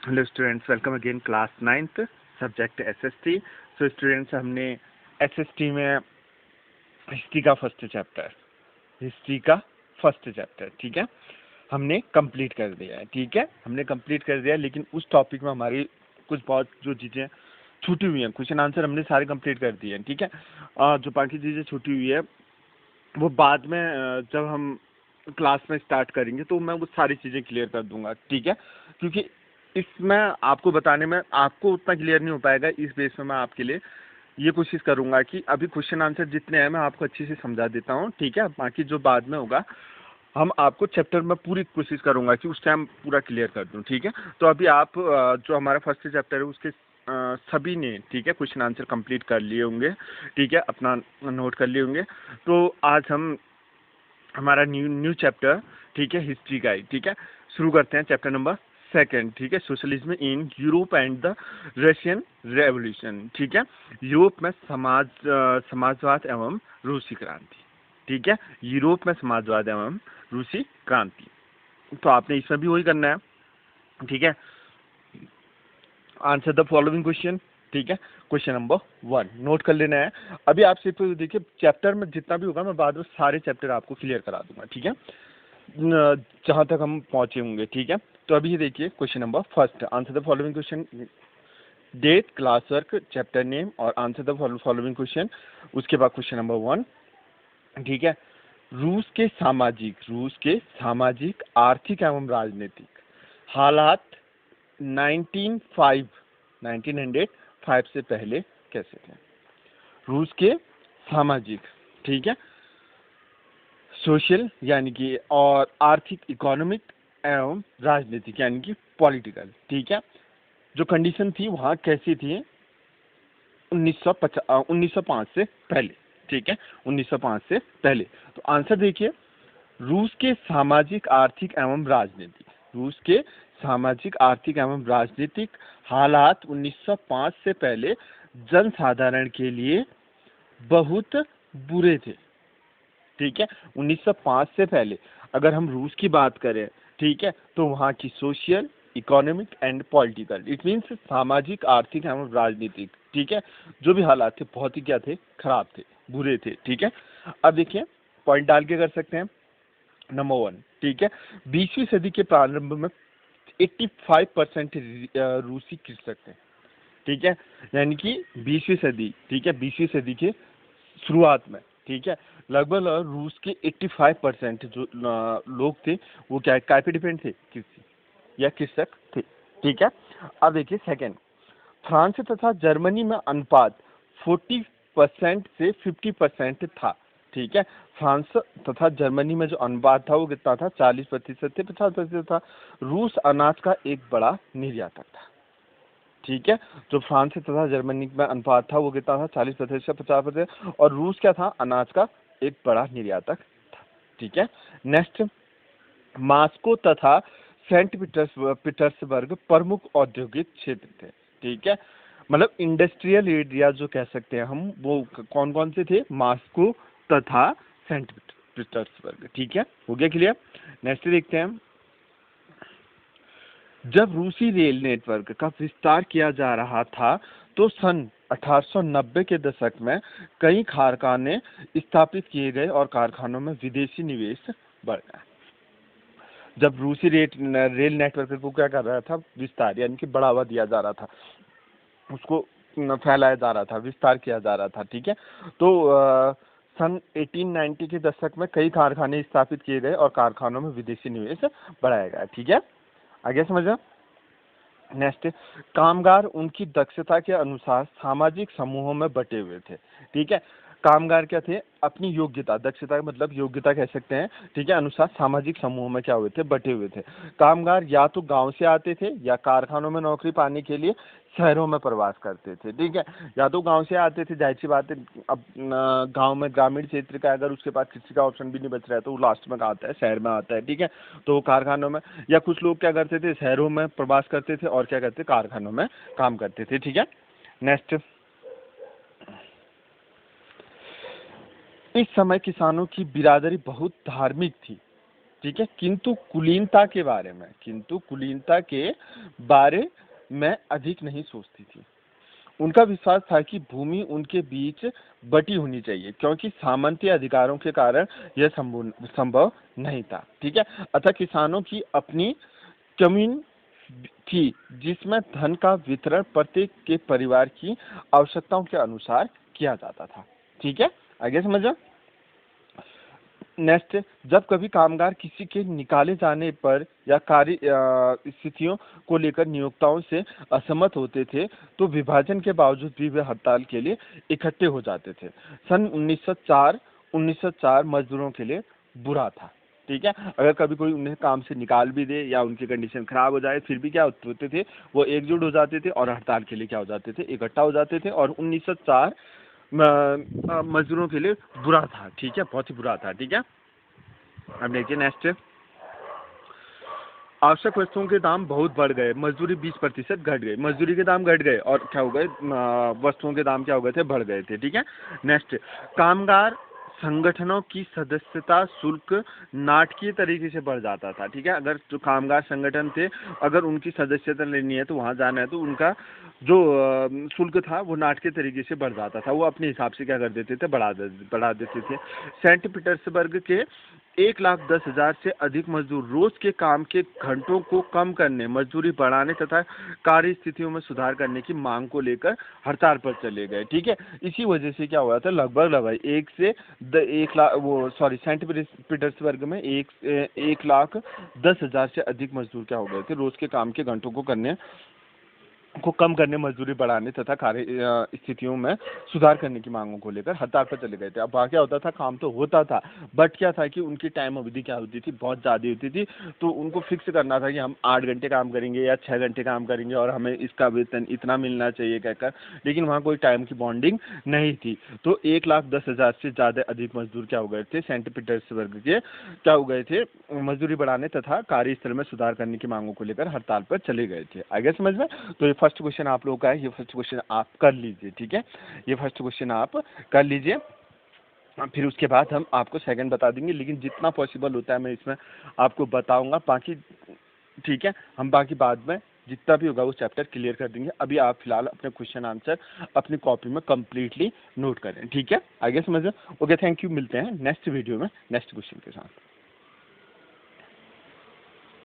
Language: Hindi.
Hello students, welcome again class 9th subject SST. So students, हमने एसएसटी में हिस्ट्री का फर्स्ट चैप्टर ठीक है, हमने कंप्लीट कर दिया है। ठीक है, हमने कंप्लीट कर दिया है, लेकिन उस टॉपिक में हमारी कुछ बहुत जो चीज़ें छूटी हुई हैं, क्वेश्चन आंसर हमने सारे कंप्लीट कर दिए हैं। ठीक है, जो बाकी चीज़ें छूटी हुई है वो बाद में जब हम क्लास में स्टार्ट करेंगे तो मैं वो सारी चीज़ें क्लियर कर दूंगा। ठीक है, क्योंकि इसमें आपको बताने में आपको उतना क्लियर नहीं हो पाएगा। इस बेस में मैं आपके लिए ये कोशिश करूंगा कि अभी क्वेश्चन आंसर जितने हैं मैं आपको अच्छे से समझा देता हूँ। ठीक है, बाकी जो बाद में होगा हम आपको चैप्टर में पूरी कोशिश करूंगा कि उस टाइम पूरा क्लियर कर दूं। ठीक है, तो अभी आप जो हमारा फर्स्ट चैप्टर है उसके सभी ने ठीक है क्वेश्चन आंसर कंप्लीट कर लिए होंगे। ठीक है, अपना नोट कर लिए होंगे। तो आज हम हमारा न्यू चैप्टर ठीक है हिस्ट्री का ही ठीक है शुरू करते हैं। चैप्टर नंबर 2 ठीक है, socialism in Europe and the Russian revolution. ठीक है, यूरोप में समाजवाद एवं रूसी क्रांति। ठीक है, यूरोप में समाजवाद एवं रूसी क्रांति। तो आपने इसमें भी वही करना है। ठीक है, आंसर द फॉलोइंग क्वेश्चन। ठीक है, क्वेश्चन नंबर 1 नोट कर लेना है। अभी आप सिर्फ देखिए, चैप्टर में जितना भी होगा मैं बाद में सारे चैप्टर आपको क्लियर करा दूंगा। ठीक है, जहां तक हम पहुंचे होंगे। ठीक है, तो अभी देखिए question number first, answer the following question, date, class work, chapter name और आंसर द फॉलोइंग क्वेश्चन। उसके बाद क्वेश्चन नंबर 1 ठीक है, रूस के सामाजिक आर्थिक एवं राजनीतिक हालात 1905 से पहले कैसे थे। रूस के सामाजिक ठीक है, सोशल यानी कि और आर्थिक इकोनॉमिक एवं राजनीतिक यानी कि पॉलिटिकल। ठीक है, जो कंडीशन थी वहां कैसी थी 1905 से पहले। ठीक है, 1905 से पहले। तो आंसर देखिए, रूस के सामाजिक आर्थिक एवं राजनीतिक हालात 1905 से पहले जनसाधारण के लिए बहुत बुरे थे। ठीक है, 1905 से पहले अगर हम रूस की बात करें ठीक है, तो वहाँ की social, economic and political, it means सामाजिक, आर्थिक एवं राजनीतिक ठीक है, जो भी हालात थे बहुत ही क्या थे, खराब थे, बुरे थे। ठीक है, अब देखिए पॉइंट डाल के कर सकते हैं। नंबर 1 ठीक है, 20वीं सदी के प्रारंभ में 85% रूसी कृषक थे। ठीक है, यानी कि 20वीं सदी ठीक है, 20वीं सदी के शुरुआत में ठीक है, लगभग रूस के 85% जो लोग थे वो क्या पे डिपेंड थे, कृषि या कृषक थे। ठीक है, अब देखिए सेकंड, फ्रांस तथा जर्मनी में अनुपात 40% से 50% था। ठीक है, फ्रांस तथा जर्मनी में जो अनुपात था वो कितना था, 40% से 50% था। रूस अनाज का एक बड़ा निर्यातक था। ठीक है, जो फ्रांस तथा जर्मनी में अनुपात था वो कितना था, 40% से 50%, और रूस क्या था, अनाज का एक बड़ा निर्यातक था। ठीक है, नेक्स्ट, मास्को तथा सेंट पीटर्सबर्ग प्रमुख औद्योगिक क्षेत्र थे। ठीक है, मतलब इंडस्ट्रियल एरिया जो कह सकते हैं हम, वो कौन कौन से थे, मास्को तथा सेंट पीटर्सबर्ग। ठीक है, हो गया क्लियर। नेक्स्ट देखते हैं, जब रूसी रेल नेटवर्क का विस्तार किया जा रहा था तो सन 1890 के दशक में कई कारखाने स्थापित किए गए और कारखानों में विदेशी निवेश बढ़ गया। जब रूसी रेल नेटवर्क को क्या कर रहा था, विस्तार यानी कि बढ़ावा दिया जा रहा था, उसको फैलाया जा रहा था, विस्तार किया जा रहा था। ठीक है, तो सन 1890 के दशक में कई कारखाने स्थापित किए गए और कारखानों में विदेशी निवेश बढ़ाया गया। ठीक है, आगे समझो। नेक्स्ट, कामगार उनकी दक्षता के अनुसार सामाजिक समूहों में बटे हुए थे। ठीक है, कामगार क्या थे, अपनी योग्यता, दक्षता मतलब योग्यता कह सकते हैं ठीक है, अनुसार सामाजिक समूहों में क्या हुए थे, बटे हुए थे। कामगार या तो गांव से आते थे या कारखानों में नौकरी पाने के लिए शहरों में प्रवास करते थे। ठीक है, या तो गांव से आते थे, जाहिर सी बात है, अब गांव में ग्रामीण क्षेत्र का अगर उसके पास किसी का ऑप्शन भी नहीं बच रहा है तो वो लास्ट में आता है, शहर में आता है। ठीक है, तो कारखानों में, या कुछ लोग क्या करते थे, शहरों में प्रवास करते थे और क्या करते, कारखानों में काम करते थे। ठीक है, नेक्स्ट, इस समय किसानों की बिरादरी बहुत धार्मिक थी। ठीक है, किंतु कुलीनता के बारे में अधिक नहीं सोचती थी। उनका विश्वास था कि भूमि उनके बीच बटी होनी चाहिए, क्योंकि सामंती अधिकारों के कारण यह संभव नहीं था। ठीक है, अतः किसानों की अपनी जमीन थी, जिसमें धन का वितरण प्रत्येक के परिवार की आवश्यकताओं के अनुसार किया जाता था। ठीक है, आगे समझो। नेक्स्ट, जब कभी कामगार किसी के निकाले जाने पर या कार्य स्थितियों को लेकर नियोक्ताओं से असहमत होते थे, तो विभाजन के बावजूद भी वे हड़ताल के लिए इकट्ठे हो जाते थे। सन 1904 मजदूरों के लिए बुरा था। ठीक है, अगर कभी कोई उन्हें काम से निकाल भी दे या उनकी कंडीशन खराब हो जाए, फिर भी क्या होते थे, वो एकजुट हो जाते थे और हड़ताल के लिए क्या हो जाते थे, इकट्ठा हो जाते थे। और 1904 मजदूरों के लिए बुरा था। ठीक है, बहुत ही बुरा था। ठीक है, अब देखिए नेक्स्ट, आवश्यक वस्तुओं के दाम बहुत बढ़ गए, मजदूरी 20% घट गई। मजदूरी के दाम घट गए और क्या हो गए, वस्तुओं के दाम क्या हो गए थे, बढ़ गए थे। ठीक है, नेक्स्ट, कामगार संगठनों की सदस्यता शुल्क नाटकीय तरीके से बढ़ जाता था। ठीक है, अगर जो कामगार संगठन थे, अगर उनकी सदस्यता लेनी है तो वहां जाना है, तो उनका जो शुल्क था वो नाटकीय तरीके से बढ़ जाता था। वो अपने हिसाब से क्या कर देते थे, बढ़ा देते थे। सेंट पीटर्सबर्ग के 1,10,000 से अधिक मजदूर रोज के काम के घंटों को कम करने, मजदूरी बढ़ाने तथा कार्य स्थितियों में सुधार करने की मांग को लेकर हड़ताल पर चले गए। ठीक है, इसी वजह से क्या हुआ था, लगभग 1 लाख, सेंट पीटर्सबर्ग में 1,10,000 से अधिक मजदूर क्या हो गए थे, रोज के काम के घंटों को कम करने, मजदूरी बढ़ाने तथा कार्य स्थितियों में सुधार करने की मांगों को लेकर हड़ताल पर चले गए थे। अब वहाँ क्या होता था, काम तो होता था, बट क्या था कि उनकी टाइम अवधि क्या होती थी, बहुत ज़्यादा होती थी। तो उनको फिक्स करना था कि हम 8 घंटे काम करेंगे या 6 घंटे काम करेंगे और हमें इसका वेतन इतना मिलना चाहिए कहकर, लेकिन वहाँ कोई टाइम की बॉन्डिंग नहीं थी। तो 1,10,000 से ज़्यादा अधिक मजदूर क्या हो गए थे, सेंट पीटर्सबर्ग के क्या हो गए थे, मजदूरी बढ़ाने तथा कार्यस्थल में सुधार करने की मांगों को लेकर हड़ताल पर चले गए थे। आगे समझ में। तो ये फर्स्ट क्वेश्चन आप लोगों का है, ये फर्स्ट क्वेश्चन आप कर लीजिए। ठीक है, ये फर्स्ट क्वेश्चन आप कर लीजिए, फिर उसके बाद हम आपको सेकंड बता देंगे, लेकिन जितना पॉसिबल होता है मैं इसमें आपको बताऊंगा, बाकी ठीक है, हम बाकी बाद में जितना भी होगा वो चैप्टर क्लियर कर देंगे। अभी आप फिलहाल अपने क्वेश्चन आंसर अपनी कॉपी में कंप्लीटली नोट करें। ठीक है, आगे समझ। ओके, थैंक यू, मिलते हैं नेक्स्ट वीडियो में नेक्स्ट क्वेश्चन के साथ।